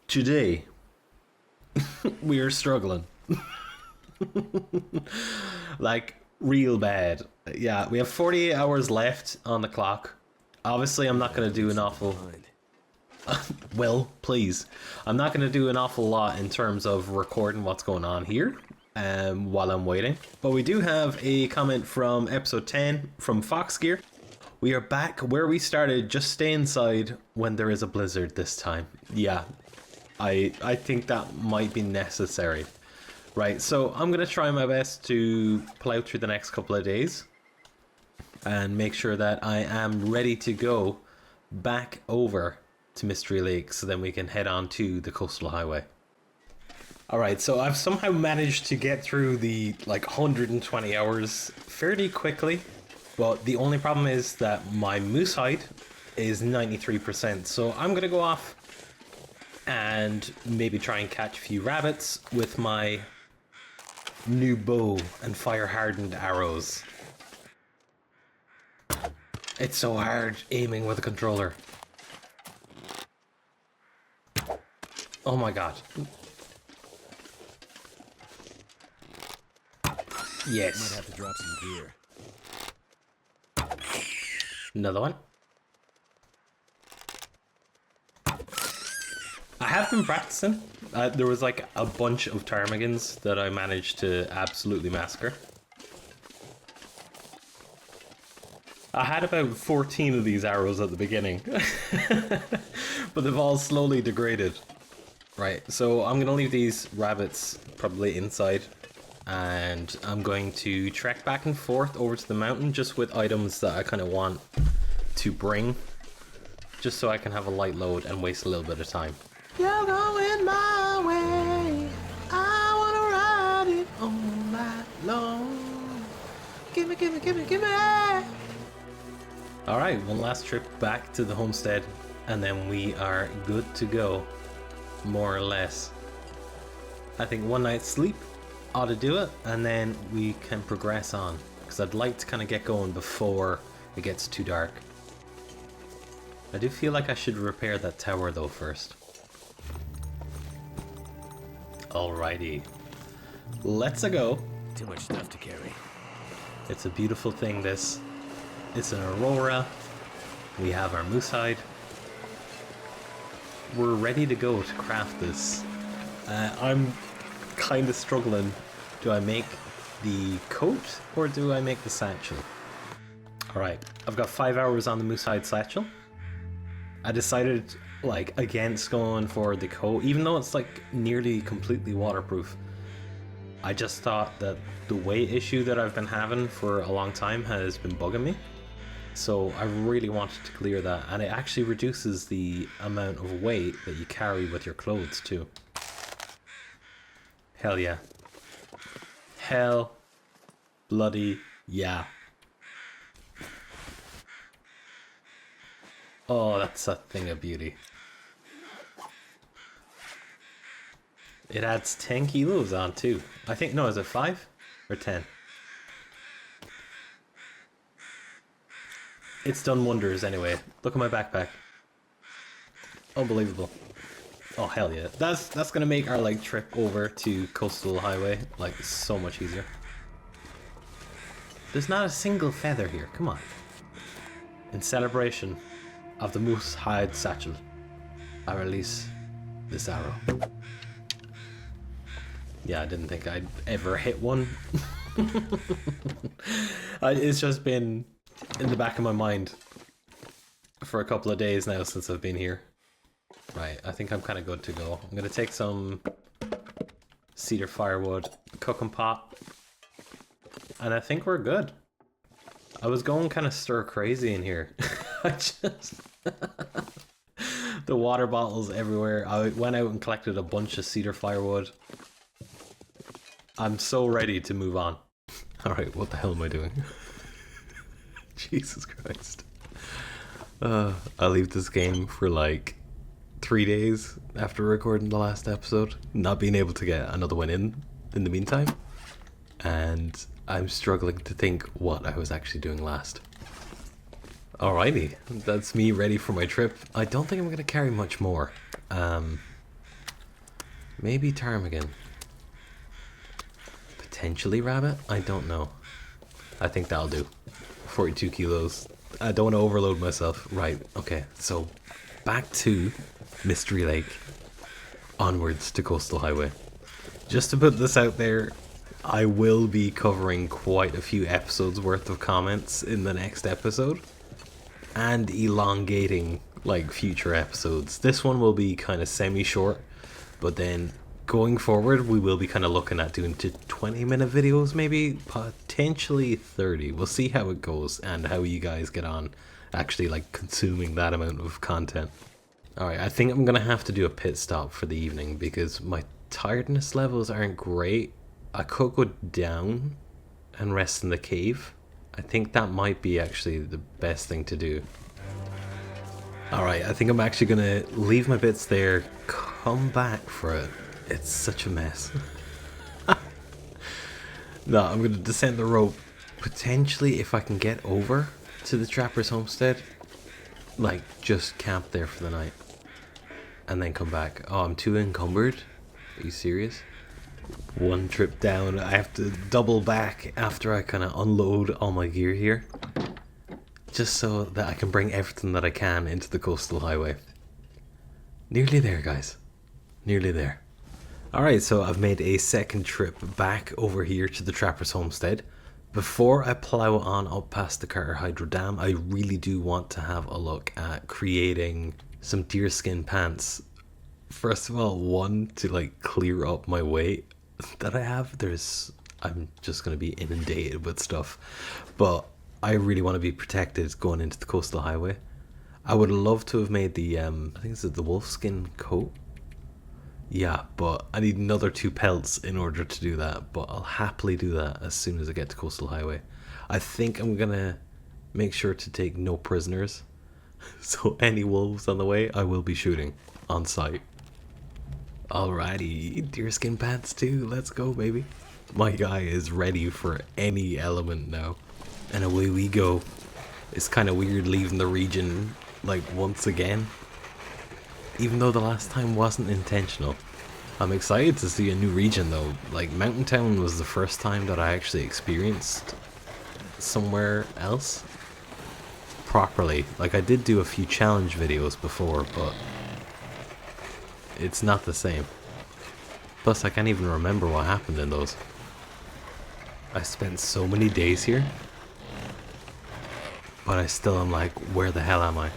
Today, we are struggling. Like, real bad. Yeah, we have 48 hours left on the clock. Obviously, I'm not going to do an awful... Well, please. I'm not going to do an awful lot in terms of recording what's going on here while I'm waiting. But we do have a comment from episode 10 from Fox Gear. We are back where we started. Just stay inside when there is a blizzard this time. Yeah, I think that might be necessary. Right, so I'm going to try my best to plow through the next couple of days and make sure that I am ready to go back over to Mystery Lake so then we can head on to the coastal highway. Alright, so I've somehow managed to get through the 120 hours fairly quickly, but the only problem is that my moose hide is 93%, so I'm going to go off and maybe try and catch a few rabbits with my new bow and fire-hardened arrows. It's so hard aiming with a controller. Oh my god. Yes. Might have to drop some gear. Another one. I have been practicing. There was like a bunch of ptarmigans that I managed to absolutely massacre. I had about 14 of these arrows at the beginning, but they've all slowly degraded. Right, so I'm gonna leave these rabbits probably inside, and I'm going to trek back and forth over to the mountain just with items that I kind of want to bring, just so I can have a light load and waste a little bit of time. You're going my way, I wanna ride it all night long. Gimme, gimme, gimme, gimme. Alright, one last trip back to the homestead, and then we are good to go, more or less. I think one night's sleep ought to do it, and then we can progress on, because I'd like to kind of get going before it gets too dark. I do feel like I should repair that tower though first. Alrighty, let's go. Too much stuff to carry. It's a beautiful thing, this. It's an aurora. We have our moose hide. We're ready to go to craft this. I'm kind of struggling. Do I make the coat or do I make the satchel? Alright, I've got 5 hours on the moose hide satchel. I decided against going for the coat, even though it's nearly completely waterproof. I just thought that the weight issue that I've been having for a long time has been bugging me. So I really wanted to clear that, and it actually reduces the amount of weight that you carry with your clothes too. Hell yeah. Hell bloody yeah. Oh, that's a thing of beauty. It adds 10 kilos on too. I think, no, is it 5 or 10? It's done wonders anyway. Look at my backpack. Unbelievable. Oh hell yeah. That's gonna make our trip over to coastal highway so much easier. There's not a single feather here, come on. In celebration of the moose hide satchel, I release this arrow. Yeah, I didn't think I'd ever hit one. It's just been in the back of my mind for a couple of days now since I've been here. Right, I think I'm kind of good to go. I'm going to take some cedar firewood, cooking pot, and I think we're good. I was going kind of stir crazy in here. I just... the water bottles everywhere. I went out and collected a bunch of cedar firewood. I'm so ready to move on. Alright, what the hell am I doing? Jesus Christ. I'll leave this game for 3 days after recording the last episode, not being able to get another one in the meantime, and I'm struggling to think what I was actually doing last. Alrighty, that's me ready for my trip. I don't think I'm going to carry much more. Maybe ptarmigan. Potentially rabbit? I don't know. I think that'll do. 42 kilos. I don't want to overload myself. Right, okay. So, back to Mystery Lake. Onwards to Coastal Highway. Just to put this out there, I will be covering quite a few episodes worth of comments in the next episode. And elongating, like, future episodes. This one will be kind of semi-short. But then, going forward, we will be kind of looking at doing 20-minute videos, maybe potentially 30. We'll see how it goes and how you guys get on actually like consuming that amount of content. Alright, I think I'm gonna have to do a pit stop for the evening because my tiredness levels aren't great. I could go down and rest in the cave. I think that might be actually the best thing to do. Alright, I think I'm actually gonna leave my bits there, come back for it. It's such a mess. No, I'm gonna descend the rope. Potentially, if I can get over to the Trapper's homestead, like, just camp there for the night. And then come back. Oh, I'm too encumbered? Are you serious? One trip down, I have to double back after I kind of unload all my gear here. Just so that I can bring everything that I can into the Coastal Highway. Nearly there, guys. Nearly there. Alright, so I've made a second trip back over here to the Trapper's homestead. Before I plow on up past the Carter Hydro Dam, I really do want to have a look at creating some deerskin pants. First of all, one, to like clear up my weight that I have. I'm just going to be inundated with stuff. But I really want to be protected going into the Coastal Highway. I would love to have made the, I think it's the wolfskin coat. Yeah, but I need another 2 pelts in order to do that, but I'll happily do that as soon as I get to Coastal Highway. I think I'm gonna make sure to take no prisoners, so any wolves on the way I will be shooting on sight. Alrighty, deerskin pants too, let's go baby. My guy is ready for any element now. And away we go. It's kind of weird leaving the region like once again. Even though the last time wasn't intentional. I'm excited to see a new region though. Like Mountain Town was the first time that I actually experienced somewhere else properly. Like I did do a few challenge videos before, but it's not the same. Plus I can't even remember what happened in those. I spent so many days here, but I still am like, where the hell am I?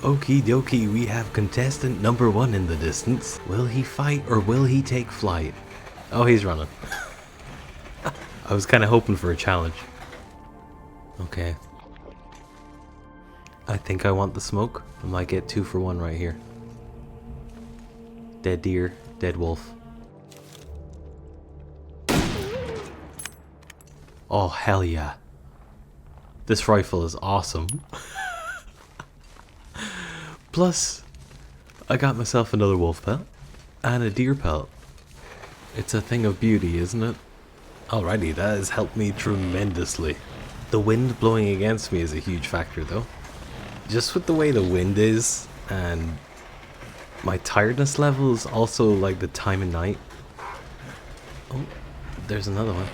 Okie dokie, we have contestant number 1 in the distance. Will he fight or will he take flight? Oh, he's running. I was kind of hoping for a challenge. Okay. I think I want the smoke. I might get 2 for 1 right here. Dead deer, dead wolf. Oh, hell yeah. This rifle is awesome. Plus, I got myself another wolf pelt and a deer pelt. It's a thing of beauty, isn't it? Alrighty, that has helped me tremendously. The wind blowing against me is a huge factor though. Just with the way the wind is and my tiredness levels, also like the time of night. Oh, there's another one.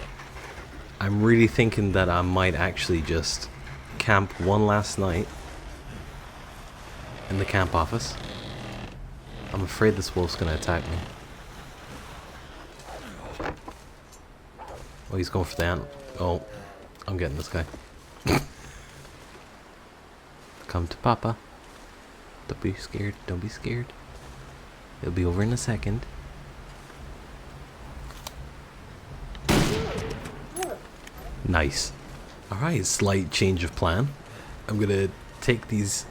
I'm really thinking that I might actually just camp one last night in the camp office. I'm afraid this wolf's gonna attack me. Oh, he's going for the ant. Oh, I'm getting this guy. Come to Papa. Don't be scared. Don't be scared. He'll be over in a second. Nice. Alright, slight change of plan. I'm gonna take these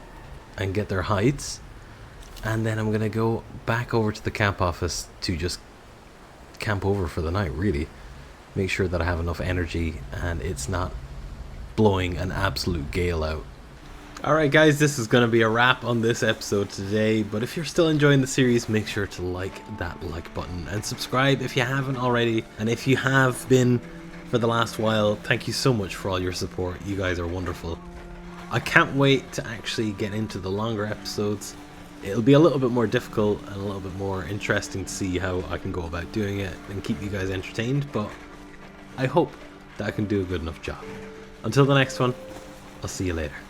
and get their hides, and then I'm gonna go back over to the camp office to just camp over for the night, really. Make sure that I have enough energy and it's not blowing an absolute gale out. Alright guys, this is gonna be a wrap on this episode today, but if you're still enjoying the series, make sure to like that like button and subscribe if you haven't already, and if you have been for the last while, thank you so much for all your support. You guys are wonderful. I can't wait to actually get into the longer episodes. It'll be a little bit more difficult and a little bit more interesting to see how I can go about doing it and keep you guys entertained, but I hope that I can do a good enough job. Until the next one, I'll see you later.